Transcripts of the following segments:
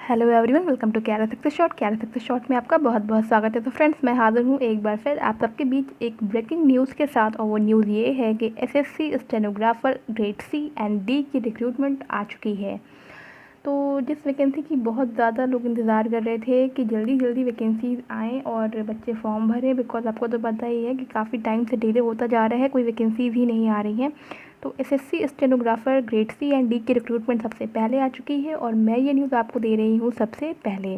Hello everyone, welcome to career success short. Career success short में आपका बहुत बहुत स्वागत है। तो फ्रेंड्स, मैं हाज़िर हूँ एक बार फिर आप सबके बीच एक ब्रेकिंग न्यूज़ के साथ। और वो न्यूज़ ये है कि SSC stenographer grade C and D की रिक्रूटमेंट आ चुकी है। तो जिस वैकेंसी की बहुत ज़्यादा लोग इंतज़ार कर रहे थे कि जल्दी जल्दी वैकेंसीज आएँ और बच्चे फॉर्म भरें, बिकॉज आपको तो पता ही है कि काफ़ी टाइम से डिले होता जा रहा है, कोई वैकेंसीज ही नहीं आ रही हैं। तो SSC stenographer grade C and D की रिक्रूटमेंट सबसे पहले आ चुकी है और मैं ये न्यूज़ आपको दे रही हूँ सबसे पहले।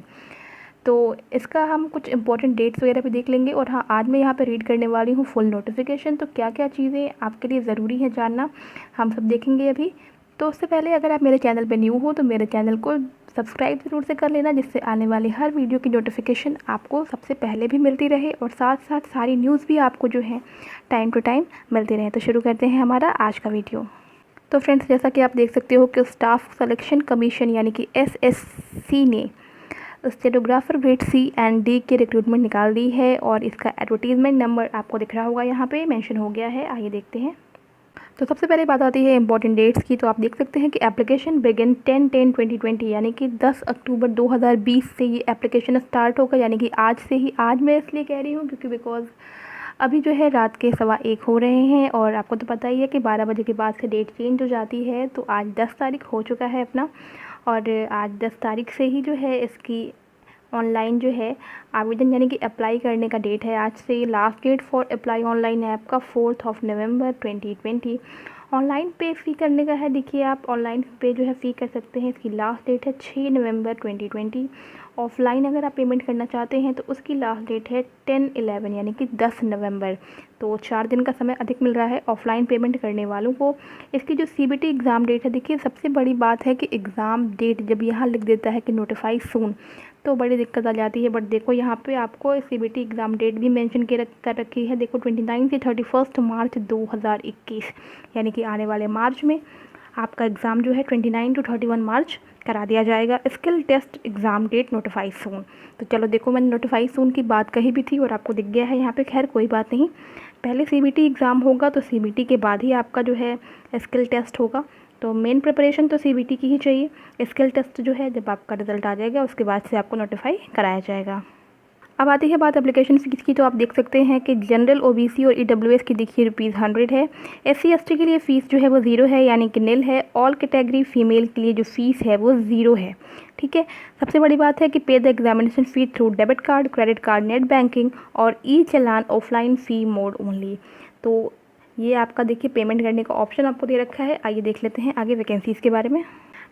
तो इसका हम कुछ इंपॉर्टेंट डेट्स वगैरह भी देख लेंगे। और हाँ, आज मैं यहाँ पे रीड करने वाली हूँ फुल नोटिफिकेशन। तो क्या क्या चीज़ें आपके लिए ज़रूरी है जानना, हम सब देखेंगे अभी। तो उससे पहले अगर आप मेरे चैनल पे न्यू हो तो मेरे चैनल को सब्सक्राइब ज़रूर से कर लेना, जिससे आने वाली हर वीडियो की नोटिफिकेशन आपको सबसे पहले भी मिलती रहे और साथ साथ सारी न्यूज़ भी आपको जो है टाइम टू टाइम मिलती रहे। तो शुरू करते हैं हमारा आज का वीडियो। तो फ्रेंड्स, जैसा कि आप देख सकते हो कि स्टाफ सिलेक्शन कमीशन यानी कि एसएससी ने stenographer grade C and D की रिक्रूटमेंट निकाल दी है और इसका एडवर्टीजमेंट नंबर आपको दिख रहा होगा, यहाँ पे मेंशन हो गया है। आइए देखते हैं। तो सबसे पहले बात आती है इंपॉर्टेंट डेट्स की। तो आप देख सकते हैं कि एप्लीकेशन बिगिन 10/10/2020 यानी कि 10 अक्टूबर 2020 से ये एप्लीकेशन स्टार्ट होगा, यानी कि आज से ही। आज मैं इसलिए कह रही हूँ क्योंकि बिकॉज अभी जो है रात के 1:15 हो रहे हैं और आपको तो पता ही है कि 12 बजे के बाद से डेट चेंज हो जाती है। तो आज 10 तारीख हो चुका है अपना, और आज 10 तारीख से ही जो है इसकी ऑनलाइन जो है आवेदन यानी कि अप्लाई करने का डेट है। आज से last date for apply online app का 4 नवंबर 2020। ऑनलाइन पे फ़ी करने का है। देखिए, आप ऑनलाइन पे जो है फ़ी कर सकते हैं। इसकी लास्ट डेट है 6 नवंबर 2020। ऑफलाइन अगर आप पेमेंट करना चाहते हैं तो उसकी लास्ट डेट है 10/11 यानी कि 10 नवंबर। तो 4 दिन का समय अधिक मिल रहा है ऑफलाइन पेमेंट करने वालों को। इसकी जो सीबीटी एग्ज़ाम डेट है, देखिए सबसे बड़ी बात है कि एग्ज़ाम डेट जब यहाँ लिख देता है कि नोटिफाई सून, तो बड़ी दिक्कत आ जाती है। बट देखो, यहाँ पे आपको सीबीटी एग्ज़ाम डेट भी मेंशन कर रखी है। देखो, 29 से 31 मार्च 2021 यानी कि आने वाले मार्च में आपका एग्ज़ाम जो है 29 to 31 मार्च करा दिया जाएगा। Skill test exam date notify soon. तो चलो देखो, मैंने नोटिफाई सून की बात कही भी थी और आपको दिख गया है यहाँ पे। खैर कोई बात नहीं, पहले सीबीटी एग्ज़ाम होगा तो सीबीटी के बाद ही आपका जो है स्किल टेस्ट होगा। तो मेन प्रिपरेशन तो सीबीटी की ही चाहिए। स्किल टेस्ट जो है जब आपका रिज़ल्ट आ जाएगा उसके बाद से आपको नोटिफाई कराया जाएगा। अब आती है बात एप्लीकेशन फ़ीस की। तो आप देख सकते हैं कि जनरल, ओबीसी और ईडब्ल्यूएस की देखिए ₹100 है। एससी एसटी के लिए फ़ीस जो है वो 0 है यानी कि निल है। ऑल कैटेगरी फीमेल के लिए जो फ़ीस है वो 0 है। ठीक है। सबसे बड़ी बात है कि पे the examination fee through debit card, credit card, net banking और ई चालान ऑफलाइन फ़ी मोड ओनली। तो ये आपका देखिए पेमेंट करने का ऑप्शन आपको दे रखा है। आइए देख लेते हैं आगे वैकेंसीज़ के बारे में।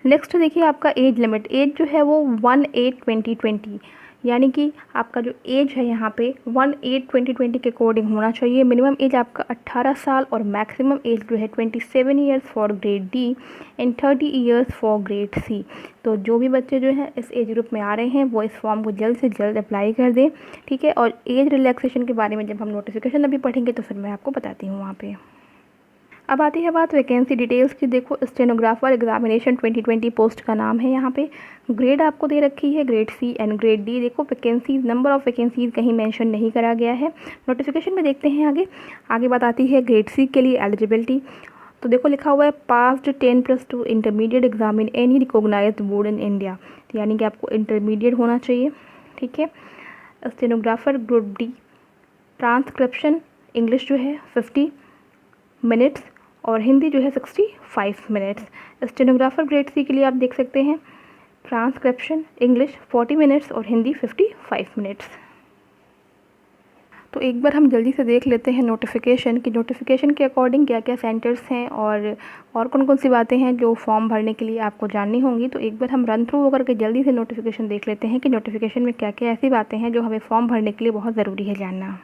नेक्स्ट देखिए आपका एज लिमिट। एज जो है वो 1/8/2020 यानी कि आपका जो एज है यहाँ पे 1/8/2020 के अकॉर्डिंग होना चाहिए। मिनिमम एज आपका 18 साल और मैक्सिमम एज जो है 27 years for grade D and 30 years for grade C. तो जो भी बच्चे जो हैं इस एज ग्रुप में आ रहे हैं वो इस फॉर्म को जल्द से जल्द अप्लाई कर दें। ठीक है। और एज रिलैक्सेशन के बारे में जब हम नोटिफिकेशन अभी पढ़ेंगे तो फिर मैं आपको बताती हूँ वहाँ पर। अब आती है बात वैकेंसी डिटेल्स की। देखो, स्टेनोग्राफर एग्जामिनेशन 2020 पोस्ट का नाम है यहाँ पे। ग्रेड आपको दे रखी है grade C and grade D. देखो, वैकेंसीज, नंबर ऑफ़ वैकेंसीज कहीं मेंशन नहीं करा गया है नोटिफिकेशन में। देखते हैं आगे। आगे बात आती है ग्रेड सी के लिए एलिजिबिलिटी। तो देखो लिखा हुआ है passed 10+2 intermediate exam in any recognised board in India. तो यानी कि आपको इंटरमीडिएट होना चाहिए। ठीक है। Stenographer group D, transcription English जो है 50 मिनट्स और हिंदी जो है 65 मिनट्स। स्टेनोग्राफर ग्रेड सी के लिए आप देख सकते हैं ट्रांसक्रिप्शन इंग्लिश 40 मिनट्स और हिंदी 55 मिनट्स। तो एक बार हम जल्दी से देख लेते हैं नोटिफिकेशन कि नोटिफिकेशन के अकॉर्डिंग क्या क्या सेंटर्स हैं और कौन कौन सी बातें हैं जो फॉर्म भरने के लिए आपको जाननी होंगी। तो एक बार हम रन थ्रू होकर के जल्दी से नोटिफिकेशन देख लेते हैं कि नोटिफिकेशन में क्या क्या ऐसी बातें हैं जो हमें फॉर्म भरने के लिए बहुत ज़रूरी है जानना।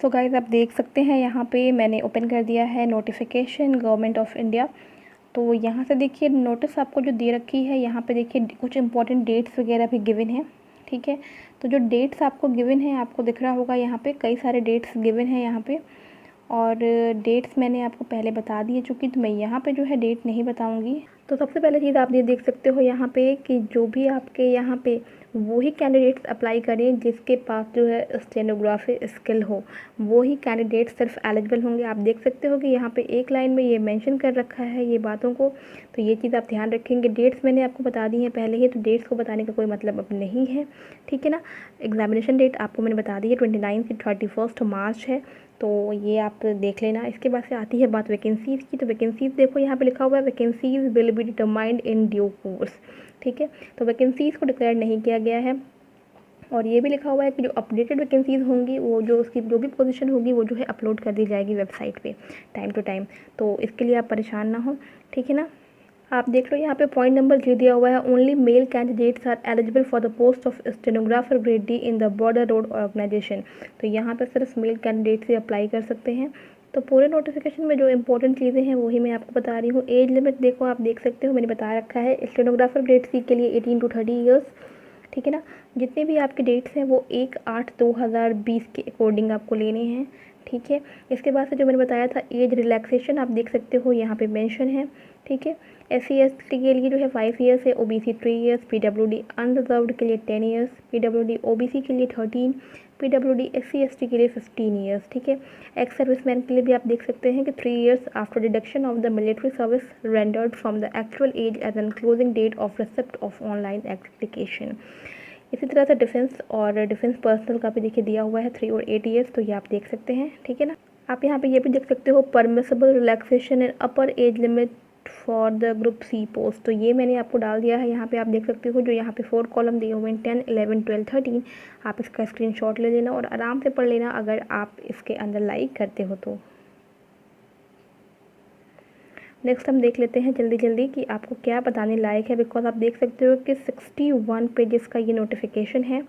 सो गाइज़, आप देख सकते हैं यहाँ पे मैंने ओपन कर दिया है नोटिफिकेशन गवर्नमेंट ऑफ इंडिया। तो यहाँ से देखिए नोटिस आपको जो दे रखी है, यहाँ पे देखिए कुछ इंपॉर्टेंट डेट्स वगैरह भी गिवन हैं। ठीक है। तो जो डेट्स आपको गिवन है आपको दिख रहा होगा यहाँ पे, कई सारे डेट्स गिवन हैं यहाँ पे। और डेट्स मैंने आपको पहले बता दिए चूँकि, तो मैं यहाँ पे जो है डेट नहीं बताऊँगी। तो सबसे पहले चीज़ आप ये देख सकते हो यहाँ पे कि जो भी आपके यहाँ पे वही कैंडिडेट्स अप्लाई करें जिसके पास जो है स्टेनोग्राफी स्किल हो, वही कैंडिडेट सिर्फ एलिजिबल होंगे। आप देख सकते हो कि यहाँ पे एक लाइन में ये मेंशन कर रखा है ये बातों को, तो ये चीज़ आप ध्यान रखेंगे। डेट्स मैंने आपको बता दी हैं पहले ही, तो डेट्स को बताने का कोई मतलब अब नहीं है, ठीक है ना। एग्जामिनेशन डेट आपको मैंने बता दी है 29 से 31 मार्च है, तो ये आप देख लेना। इसके बाद से आती है बात वैकेंसीज़ की, तो वैकेंसीज़ देखो यहाँ पे लिखा हुआ है vacancies will be determined in due course, ठीक है। तो वैकेंसीज़ को डिक्लेयर नहीं किया गया है, और ये भी लिखा हुआ है कि जो अपडेटेड वैकेंसीज़ होंगी वो जो उसकी जो भी पोजीशन होगी वो जो है अपलोड कर दी जाएगी वेबसाइट पे टाइम टू टाइम, तो इसके लिए आप परेशान ना हो, ठीक है ना। आप देख लो यहाँ पे पॉइंट नंबर जी दिया हुआ है, only male candidates are eligible for the post of stenographer grade D in the border road organisation. तो यहाँ पे सिर्फ मेल कैंडिडेट से अप्लाई कर सकते हैं। तो पूरे नोटिफिकेशन में जो इंपॉर्टेंट चीज़ें हैं वही मैं आपको बता रही हूँ। एज लिमिट देखो, आप देख सकते हो मैंने बता रखा है स्टेनोग्राफर ग्रेड सी के लिए 18 to 30 ईयर्स, ठीक है ना। जितने भी आपके डेट्स हैं वो 1/8/2020 के अकॉर्डिंग आपको लेने हैं, ठीक है। इसके बाद से जो मैंने बताया था एज रिलैक्सेशन आप देख सकते हो यहाँ पे मेंशन है, ठीक है। SC/ST के लिए जो है 5 ईयर्स है, OBC 3 ईयर्स, PWD अनरिजर्व्ड के लिए 10 ईयर्स, PWD OBC के लिए 13, PWD SC/ST के लिए 15 ईयर्स, ठीक है। एक्स सर्विसमैन के लिए भी आप देख सकते हैं कि 3 years after deduction of the military service rendered from the actual age as on closing date of receipt of online application. इसी तरह से डिफेंस और डिफेंस पर्सनल का भी देखिए दिया हुआ है 3 और 8 ईयर्स, तो ये आप देख सकते हैं, ठीक है ना। आप यहाँ पे ये भी देख सकते हो permissible relaxation and upper age limit for the group C post, तो ये मैंने आपको डाल दिया है यहाँ पे। आप देख सकते हो जो यहाँ पे 4 कॉलम दिए हुए हैं 10, 11, 12, 13, आप इसका स्क्रीनशॉट ले लेना और आराम से पढ़ लेना अगर आप इसके अंदर लाइक करते हो तो। नेक्स्ट हम देख लेते हैं जल्दी जल्दी कि आपको क्या बताने लायक है, बिकॉज आप देख सकते हो कि 61 पेजेस का ये नोटिफिकेशन है,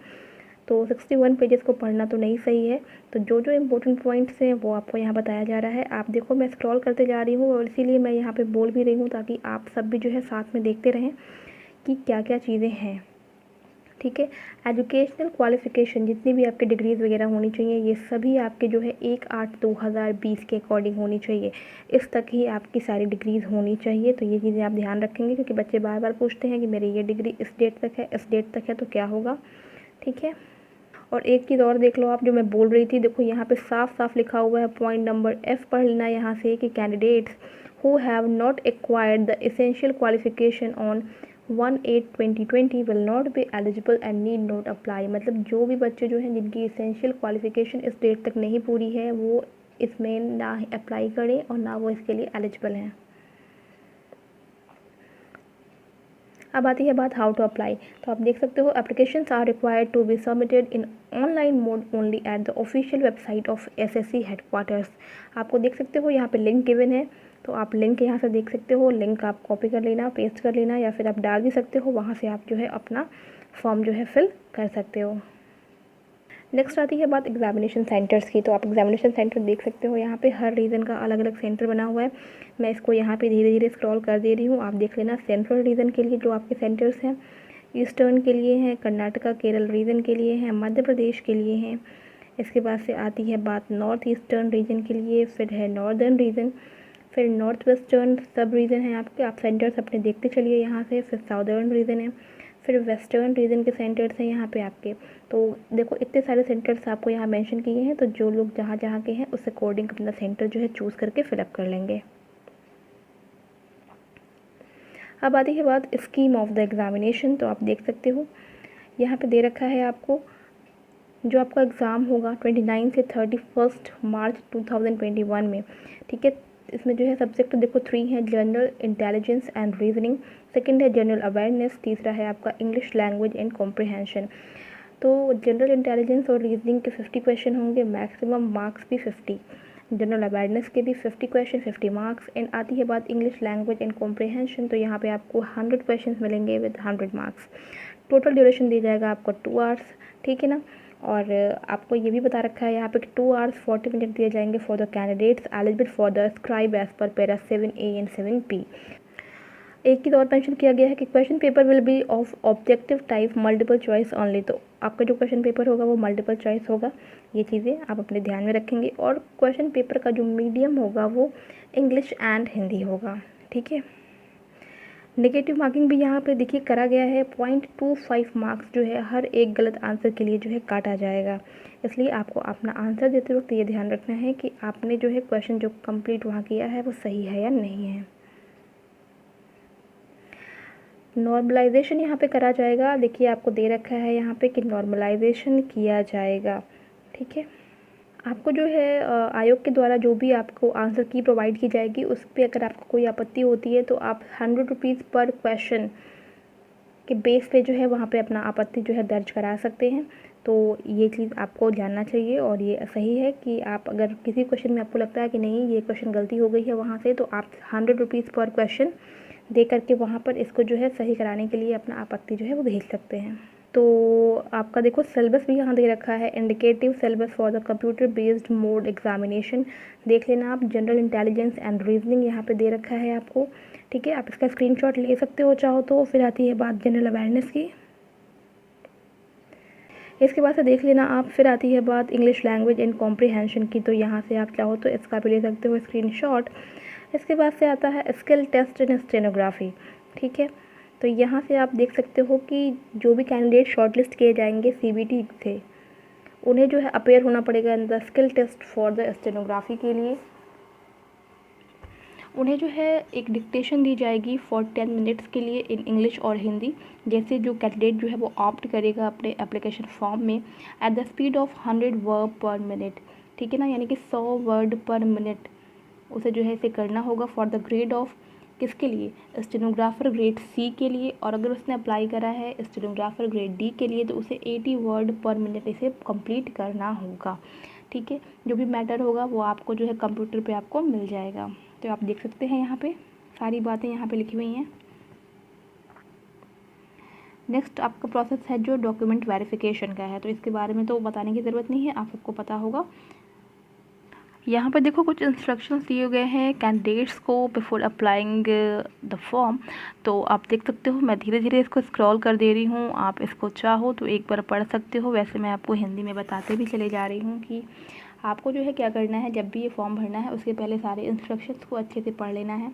तो 61 पेजेस को पढ़ना तो नहीं सही है। तो जो जो इम्पोर्टेंट पॉइंट्स हैं वो आपको यहाँ बताया जा रहा है। आप देखो मैं स्क्रॉल करते जा रही हूँ और इसीलिए मैं यहाँ पे बोल भी रही हूँ ताकि आप सब भी जो है साथ में देखते रहें कि क्या क्या चीज़ें हैं, ठीक है। एजुकेशनल क्वालिफ़िकेशन जितनी भी आपकी डिग्रीज़ वगैरह होनी चाहिए ये सभी आपके जो है 1/8/2020 के अकॉर्डिंग होनी चाहिए, इस तक ही आपकी सारी डिग्रीज़ होनी चाहिए। तो ये चीज़ें आप ध्यान रखेंगे क्योंकि बच्चे बार बार पूछते हैं कि मेरी ये डिग्री इस डेट तक है, इस डेट तक है, तो क्या होगा, ठीक है। और एक चीज़ और देख लो आप जो मैं बोल रही थी, देखो यहाँ पे साफ साफ लिखा हुआ है पॉइंट नंबर F पढ़ लेना यहाँ से कि candidates who have not acquired the essential qualification on 1/8/2020 will not be eligible and need not apply. मतलब जो भी बच्चे जो हैं जिनकी एसेंशियल क्वालिफिकेशन इस डेट तक नहीं पूरी है वो इसमें ना अप्लाई करें और ना वो इसके लिए एलिजिबल हैं। अब आती है बात हाउ टू अप्लाई, तो आप देख सकते हो applications are required to be submitted in online mode only at the official website of SSC headquarters. आपको देख सकते हो यहाँ पे लिंक गिवन है, तो आप लिंक यहाँ से देख सकते हो, लिंक आप कॉपी कर लेना, पेस्ट कर लेना या फिर आप डाल भी सकते हो, वहाँ से आप जो है अपना फॉर्म जो है फिल कर सकते हो। नेक्स्ट आती है बात एग्जामिनेशन सेंटर्स की, तो आप एग्जामिनेशन सेंटर देख सकते हो यहाँ पे हर रीजन का अलग अलग सेंटर बना हुआ है। मैं इसको यहाँ पे धीरे धीरे स्क्रॉल कर दे रही हूँ, आप देख लेना। सेंट्रल रीजन के लिए जो आपके सेंटर्स हैं, ईस्टर्न के लिए हैं, कर्नाटका केरल रीजन के लिए हैं, मध्य प्रदेश के लिए हैं। इसके बाद से आती है बात नॉर्थ ईस्टर्न रीजन के लिए, फिर है नॉर्दर्न रीजन, फिर नॉर्थ वेस्टर्न सब रीजन है आपके, आप सेंटर्स अपने देखते चलिए यहाँ से। फिर साउदर्न रीजन है, फिर वेस्टर्न रीजन के सेंटर्स हैं यहाँ पे आपके। तो देखो इतने सारे सेंटर्स आपको यहाँ मेंशन किए हैं, तो जो लोग जहाँ जहाँ के हैं उस अकॉर्डिंग अपना सेंटर जो है चूज़ करके फिलअप कर लेंगे। अब आती है बात स्कीम ऑफ द एग्ज़ामिनेशन, तो आप देख सकते हो यहाँ पे दे रखा है आपको जो आपका एग्ज़ाम होगा 29 से 31 मार्च 2021 में, ठीक है। इसमें जो है सब्जेक्ट देखो 3 है, general intelligence and reasoning, second है जनरल अवेयरनेस, तीसरा है आपका इंग्लिश लैंग्वेज एंड कॉम्प्रिहेंशन। तो जनरल इंटेलिजेंस और रीजनिंग के 50 क्वेश्चन होंगे, मैक्सिमम मार्क्स भी 50, जनरल अवेयरनेस के भी 50 क्वेश्चन 50 मार्क्स। एंड आती है बात इंग्लिश लैंग्वेज एंड कॉम्प्रिहेंशन, तो यहाँ पे आपको 100 क्वेश्चन मिलेंगे विद 100 मार्क्स। टोटल ड्यूरेशन दी जाएगा आपको 2 आवर्स, ठीक है ना। और आपको ये भी बता रखा है यहाँ पे कि 2 आवर्स 40 मिनट दिए जाएंगे for the candidates eligible for the scribe as per para 7A and 7P। एक चीज़ और मेंशन किया गया है कि question paper will be of objective type multiple choice only, तो आपका जो क्वेश्चन पेपर होगा वो मल्टीपल चॉइस होगा। ये चीज़ें आप अपने ध्यान में रखेंगे। और क्वेश्चन पेपर का जो मीडियम होगा वो इंग्लिश एंड हिंदी होगा, ठीक है। नेगेटिव मार्किंग भी यहाँ पे देखिए करा गया है। 0.25 मार्क्स जो है हर एक गलत आंसर के लिए जो है काटा जाएगा। इसलिए आपको अपना आंसर देते वक्त ये ध्यान रखना है कि आपने जो है क्वेश्चन जो कंप्लीट वहाँ किया है वो सही है या नहीं है। नॉर्मलाइजेशन यहाँ पे करा जाएगा। देखिए आपको दे रखा है यहाँ पे कि नॉर्मलाइजेशन किया जाएगा। ठीक है, आपको जो है आयोग के द्वारा जो भी आपको आंसर की प्रोवाइड की जाएगी उस पर अगर आपको कोई आपत्ति होती है तो आप 100 रुपीज़ पर क्वेश्चन के बेस पे जो है वहाँ पे अपना आपत्ति जो है दर्ज करा सकते हैं। तो ये चीज़ आपको जानना चाहिए और ये सही है कि आप अगर किसी क्वेश्चन में आपको लगता है कि नहीं ये क्वेश्चन गलती हो गई है वहाँ से, तो आप 100 रुपीज़ पर क्वेश्चन दे करके वहाँ पर इसको जो है सही कराने के लिए अपना आपत्ति जो है वो भेज सकते हैं। तो आपका देखो सिलेबस भी यहाँ दे रखा है, indicative syllabus for the computer based mode examination. देख लेना आप, जनरल इंटेलिजेंस एंड रीजनिंग यहाँ पे दे रखा है आपको। ठीक है, आप इसका स्क्रीनशॉट ले सकते हो चाहो तो। फिर आती है बात जनरल अवेयरनेस की, इसके बाद से देख लेना आप। फिर आती है बात इंग्लिश लैंग्वेज एंड कॉम्प्रिहेंशन की, तो यहाँ से आप चाहो तो इसका भी ले सकते हो स्क्रीनशॉट। इसके बाद से आता है स्किल टेस्ट इन स्टेनोग्राफी। ठीक है, तो यहाँ से आप देख सकते हो कि जो भी कैंडिडेट शॉर्टलिस्ट किए जाएंगे CBT से, उन्हें जो है अपेयर होना पड़ेगा in the skill test for the stenography के लिए। उन्हें जो है एक डिक्टेशन दी जाएगी फॉर 10 मिनट्स के लिए इन इंग्लिश और हिंदी। जैसे जो कैंडिडेट जो है वो ऑप्ट करेगा अपने एप्लीकेशन फॉर्म में at the speed of 100 word पर मिनट। ठीक है ना, यानी कि 100 वर्ड पर मिनट उसे जो है इसे करना होगा फॉर द ग्रेड ऑफ, किसके लिए, स्टेनोग्राफर ग्रेड C के लिए। और अगर उसने अप्लाई करा है स्टेनोग्राफर ग्रेड D के लिए तो उसे 80 वर्ड पर मिनट इसे कंप्लीट करना होगा। ठीक है, जो भी मैटर होगा वो आपको जो है कंप्यूटर पे आपको मिल जाएगा। तो आप देख सकते हैं यहाँ पे सारी बातें यहाँ पे लिखी हुई हैं। नेक्स्ट आपका प्रोसेस है जो डॉक्यूमेंट वेरिफिकेशन का है, तो इसके बारे में तो बताने की ज़रूरत नहीं है, आप सबको पता होगा। यहाँ पे देखो कुछ इंस्ट्रक्शंस दिए गए हैं कैंडिडेट्स को बिफोर अप्लाइंग द फॉर्म। तो आप देख सकते हो, मैं धीरे धीरे इसको स्क्रॉल कर दे रही हूँ, आप इसको चाहो तो एक बार पढ़ सकते हो। वैसे मैं आपको हिंदी में बताते भी चले जा रही हूँ कि आपको जो है क्या करना है। जब भी ये फॉर्म भरना है उसके पहले सारे इंस्ट्रक्शंस को अच्छे से पढ़ लेना है।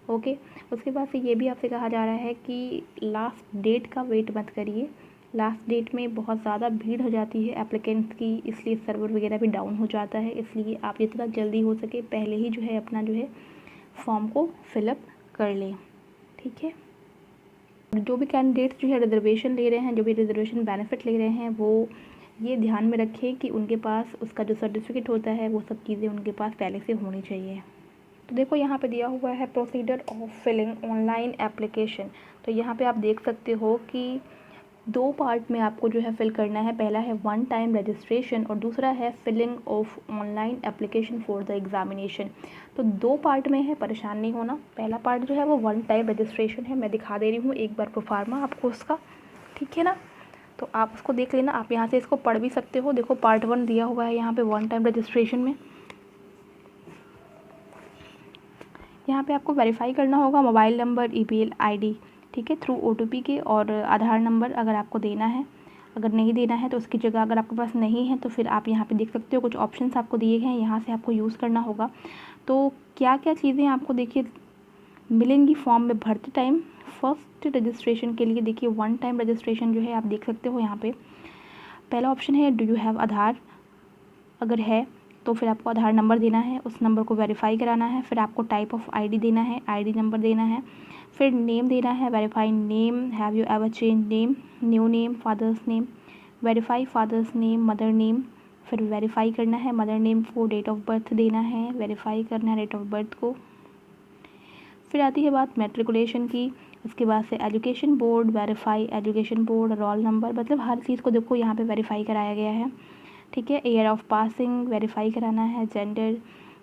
ओके, उसके बाद से ये भी आपसे कहा जा रहा है कि लास्ट डेट का वेट मत करिए। लास्ट डेट में बहुत ज़्यादा भीड़ हो जाती है एप्लीकेंट्स की, इसलिए सर्वर वगैरह भी डाउन हो जाता है। इसलिए आप जितना जल्दी हो सके पहले ही जो है अपना जो है फॉर्म को फिलअप कर लें। ठीक है, जो भी कैंडिडेट्स जो है रिजर्वेशन ले रहे हैं, जो भी रिजर्वेशन बेनिफिट ले रहे हैं, वो ये ध्यान में रखें कि उनके पास उसका जो सर्टिफिकेट होता है वो सब चीज़ें उनके पास पहले से होनी चाहिए। तो देखो यहाँ पे दिया हुआ है procedure of filling online application. तो यहाँ पे आप देख सकते हो कि 2 पार्ट में आपको जो है फिल करना है। पहला है 1 टाइम रजिस्ट्रेशन और दूसरा है filling of online application for the examination. तो 2 पार्ट में है, परेशान नहीं होना। पहला पार्ट जो है वो 1 टाइम रजिस्ट्रेशन है, मैं दिखा दे रही हूँ एक बार प्रोफार्मा आपको उसका। ठीक है ना, तो आप उसको देख लेना। आप यहाँ से इसको पढ़ भी सकते हो। देखो पार्ट 1 दिया हुआ है यहाँ पे 1 टाइम रजिस्ट्रेशन में। यहाँ पे आपको वेरीफाई करना होगा मोबाइल नंबर, ईमेल आईडी, ठीक है, थ्रू OTP के, और आधार नंबर अगर आपको देना है। अगर नहीं देना है तो उसकी जगह अगर आपके पास नहीं है तो फिर आप यहाँ पे देख सकते हो कुछ ऑप्शंस आपको दिए हैं, यहाँ से आपको यूज़ करना होगा। तो क्या क्या चीज़ें आपको देखिए मिलेंगी फॉर्म में भरते टाइम। फर्स्ट रजिस्ट्रेशन के लिए देखिए 1 टाइम रजिस्ट्रेशन जो है आप देख सकते हो यहाँ पे पहला ऑप्शन है डू यू हैव आधार। अगर है तो फिर आपको आधार नंबर देना है, उस नंबर को वेरीफाई कराना है। फिर आपको टाइप ऑफ आईडी देना है, आईडी नंबर देना है। फिर नेम देना है, verify name, have you ever change name, new name, father's name, verify father's name, mother name. फिर वेरीफाई करना है मदर नेम को, डेट ऑफ बर्थ देना है, वेरीफाई करना है डेट ऑफ बर्थ को। फिर आती है बात मैट्रिकुलेशन की, उसके बाद से education board, verify education board, roll number, मतलब हर चीज़ को देखो यहाँ पे वेरीफाई कराया गया है। ठीक है, ईयर ऑफ पासिंग वेरीफाई कराना है, जेंडर,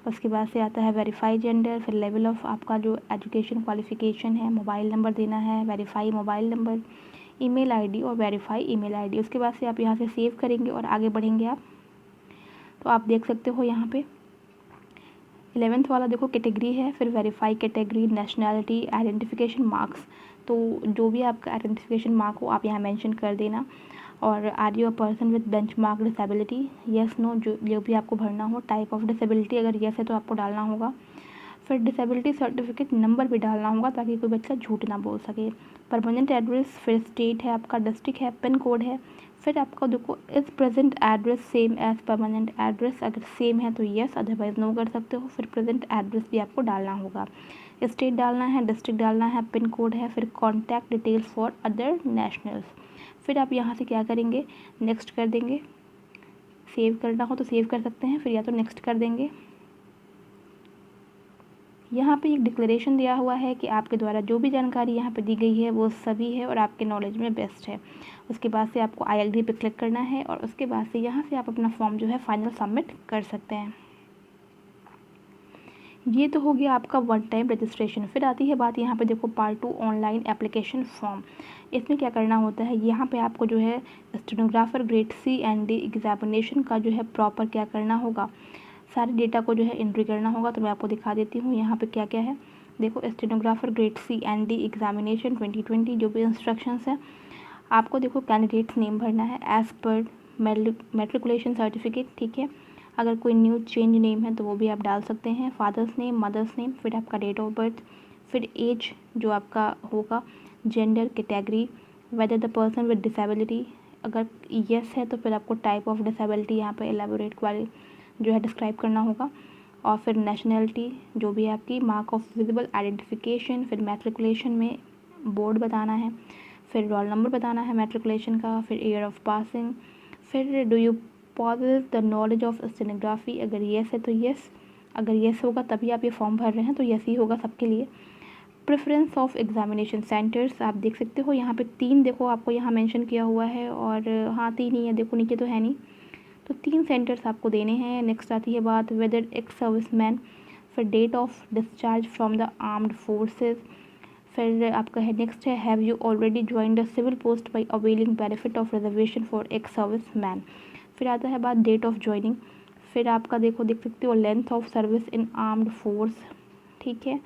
उसके बाद से आता है वेरीफाई जेंडर। फिर लेवल ऑफ आपका जो एजुकेशन क्वालिफिकेशन है, मोबाइल नंबर देना है, verify mobile number, email ID और वेरीफाई ईमेल आईडी। उसके बाद से आप यहाँ से सेव करेंगे और आगे बढ़ेंगे आप। तो आप देख सकते हो यहाँ पे 11th वाला देखो कैटेगरी है, फिर verify category, nationality, identification marks. तो जो भी आपका आइडेंटिफिकेशन मार्क हो आप यहाँ मेंशन कर देना। और are you a person with benchmark disability, yes no, जो भी आपको भरना हो। टाइप ऑफ डिसेबिलिटी अगर येस है तो आपको डालना होगा। फिर डिसेबिलिटी सर्टिफिकेट नंबर भी डालना होगा ताकि कोई बच्चा झूठ ना बोल सके। परमानेंट एड्रेस, फिर स्टेट है आपका, डिस्ट्रिक्ट है, पिन कोड है। फिर आपका देखो is present address same as permanent address, अगर सेम है तो येस, अदरवाइज़ नो कर सकते हो। फिर प्रेजेंट एड्रेस भी आपको डालना होगा, स्टेट डालना है, डिस्ट्रिक्ट डालना है, पिन कोड है, फिर contact details for other nationals. फिर आप यहाँ से क्या करेंगे, नेक्स्ट कर देंगे। सेव करना हो तो सेव कर सकते हैं, फिर या तो नेक्स्ट कर देंगे। यहाँ पे एक डिक्लेरेशन दिया हुआ है कि आपके द्वारा जो भी जानकारी यहाँ पे दी गई है वो सभी है और आपके नॉलेज में बेस्ट है। उसके बाद से आपको आई एग्री पे क्लिक करना है और उसके बाद से यहाँ से आप अपना फॉर्म जो है फाइनल सबमिट कर सकते हैं। ये तो हो गया आपका वन टाइम रजिस्ट्रेशन। फिर आती है बात यहाँ पे देखो पार्ट 2 ऑनलाइन एप्लीकेशन फॉर्म। इसमें क्या करना होता है, यहाँ पे आपको जो है stenographer grade C and D examination का जो है प्रॉपर क्या करना होगा, सारे डेटा को जो है एंट्री करना होगा। तो मैं आपको दिखा देती हूँ यहाँ पे क्या क्या है। देखो stenographer grade C and D examination 2020 जो भी इंस्ट्रक्शंस है, आपको देखो कैंडिडेट्स नेम भरना है एज़ पर मेट्रिकुलेशन सर्टिफिकेट, ठीक है। अगर कोई न्यू चेंज नेम है तो वो भी आप डाल सकते हैं, फादर्स नेम, मदर्स नेम, फिर आपका डेट ऑफ बर्थ, फिर एज जो आपका होगा, gender, category, whether the person with disability, अगर येस है तो फिर आपको टाइप ऑफ डिसेबिलिटी यहाँ पे एलेबोरेट वाली जो है डिस्क्राइब करना होगा, और फिर नेशनलिटी जो भी है आपकी, मार्क ऑफ विजिबल आइडेंटिफिकेशन, फिर मैट्रिकुलेशन में बोर्ड बताना है, फिर रोल नंबर बताना है मैट्रिकुलेशन का, फिर ईयर ऑफ पासिंग, फिर do you possess the knowledge of stenography, अगर येस है तो येस, अगर येस होगा तभी आप ये फॉर्म भर रहे हैं तो येस ही होगा सबके लिए। प्रेफरेंस ऑफ एग्जामिनेशन सेंटर्स आप देख सकते हो यहाँ पे 3 देखो आपको यहाँ मेंशन किया हुआ है, और हाँ 3 ही है, देखो नीचे तो है नहीं, तो 3 सेंटर्स आपको देने हैं। नेक्स्ट आती है बात वेदर एक्स सर्विसमैन, फिर date of discharge from the armed forces, फिर आपका है नेक्स्ट है have you already joined the civil post by availing benefit of reservation for ex serviceman. फिर आता है बात डेट ऑफ ज्वाइनिंग, फिर आपका देखो देख सकते हो length of service in armed force, ठीक है।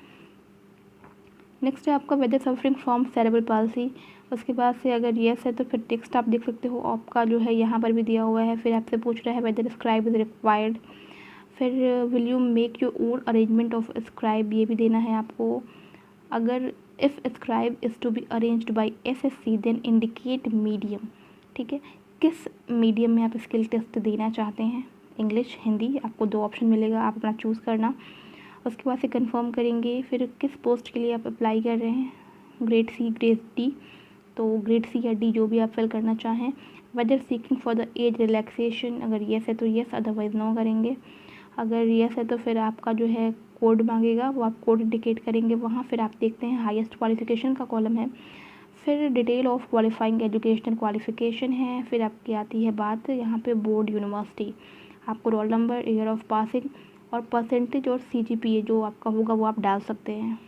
नेक्स्ट है आपका whether suffering from cerebral palsy, उसके बाद से अगर येस है तो फिर टेक्स्ट आप देख सकते हो आपका जो है यहाँ पर भी दिया हुआ है। फिर आपसे पूछ रहा है वेदर स्क्राइब इज़ रिक्वायर्ड, फिर will you make your own arrangement of scribe, ये भी देना है आपको। अगर if scribe is to be arranged by SSC then indicate medium, ठीक है, किस मीडियम में आप स्किल टेस्ट देना चाहते हैं, इंग्लिश, हिंदी, आपको 2 ऑप्शन मिलेगा, आप अपना चूज़ करना। उसके बाद से कंफर्म करेंगे फिर किस पोस्ट के लिए आप अप्लाई कर रहे हैं, ग्रेड सी, ग्रेड डी, तो ग्रेड सी या डी जो भी आप फिल करना चाहें। Whether seeking for the age relaxation, अगर येस है तो येस, अदरवाइज़ नो करेंगे। अगर येस है तो फिर आपका जो है कोड मांगेगा, वो आप कोड इंडिकेट करेंगे वहाँ। फिर आप देखते हैं हाईएस्ट क्वालिफिकेशन का कॉलम है, फिर detail of qualifying educational qualification है, फिर आपकी आती है बात यहाँ पे बोर्ड, यूनिवर्सिटी, आपको roll number, year of passing और परसेंटेज और सीजीपीए जो आपका होगा वो आप डाल सकते हैं।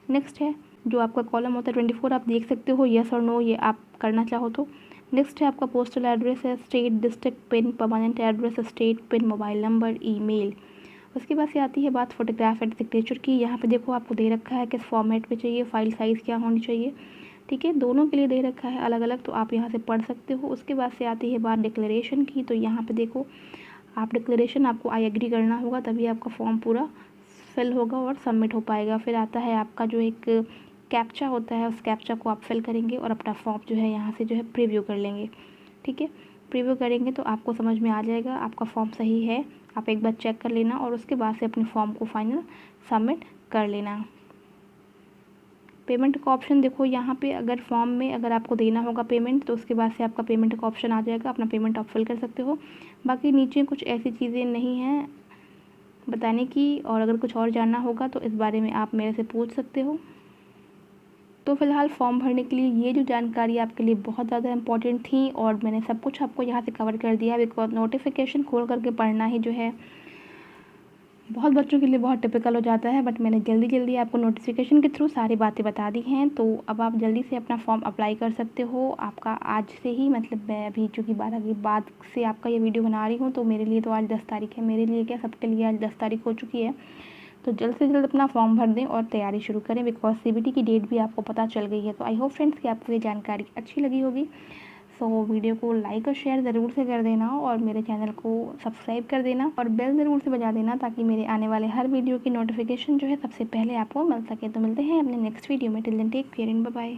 नेक्स्ट है जो आपका कॉलम होता है 24, आप देख सकते हो येस और नो, ये आप करना चाहो तो। नेक्स्ट है आपका पोस्टल एड्रेस है, state, district, pin, permanent address, state, pin, mobile number, email. उसके बाद से आती है बात फोटोग्राफ एंड सिग्नेचर की। यहाँ पे देखो आपको दे रखा है किस फॉर्मेट में चाहिए, फाइल साइज़ क्या होनी चाहिए, ठीक है, दोनों के लिए दे रखा है अलग अलग, तो आप यहाँ से पढ़ सकते हो। उसके बाद से आती है बात डिक्लेरेशन की, तो यहाँ पे देखो आप डिक्लेरेशन आपको आई एग्री करना होगा तभी आपका फॉर्म पूरा फिल होगा और सबमिट हो पाएगा। फिर आता है आपका जो एक कैप्चा होता है, उस कैप्चा को आप फिल करेंगे और अपना फॉर्म जो है यहाँ से जो है प्रीव्यू कर लेंगे, ठीक है। प्रीव्यू करेंगे तो आपको समझ में आ जाएगा आपका फॉर्म सही है, आप एक बार चेक कर लेना और उसके बाद से अपने फॉर्म को फाइनल सबमिट कर लेना। पेमेंट का ऑप्शन देखो यहाँ पे, अगर फॉर्म में अगर आपको देना होगा पेमेंट तो उसके बाद से आपका पेमेंट का ऑप्शन आ जाएगा, अपना पेमेंट आप फिल कर सकते हो। बाकी नीचे कुछ ऐसी चीज़ें नहीं हैं बताने की, और अगर कुछ और जानना होगा तो इस बारे में आप मेरे से पूछ सकते हो। तो फ़िलहाल फॉर्म भरने के लिए ये जो जानकारी आपके लिए बहुत ज़्यादा इंपॉर्टेंट थी और मैंने सब कुछ आपको यहाँ से कवर कर दिया, बिकॉज नोटिफिकेशन खोल करके पढ़ना ही जो है बहुत बच्चों के लिए बहुत टिपिकल हो जाता है, बट मैंने जल्दी जल्दी आपको नोटिफिकेशन के थ्रू सारी बातें बता दी हैं। तो अब आप जल्दी से अपना फॉर्म अप्लाई कर सकते हो। आपका आज से ही, मतलब मैं अभी चूँकि 12 के बाद से आपका ये वीडियो बना रही हूँ, तो मेरे लिए तो आज 10 तारीख है, मेरे लिए क्या सबके लिए आज 10 तारीख हो चुकी है। तो जल्द से जल्द अपना फॉर्म भर दें और तैयारी शुरू करें, बिकॉज सीबीटी की डेट भी आपको पता चल गई है। तो आई होप फ्रेंड्स कि आपको ये जानकारी अच्छी लगी होगी। सो वीडियो को लाइक और शेयर ज़रूर से कर देना और मेरे चैनल को सब्सक्राइब कर देना और बेल ज़रूर से बजा देना ताकि मेरे आने वाले हर वीडियो की नोटिफिकेशन जो है सबसे पहले आपको मिल सके। तो मिलते हैं अपने नेक्स्ट वीडियो में। Till then take care and bye bye.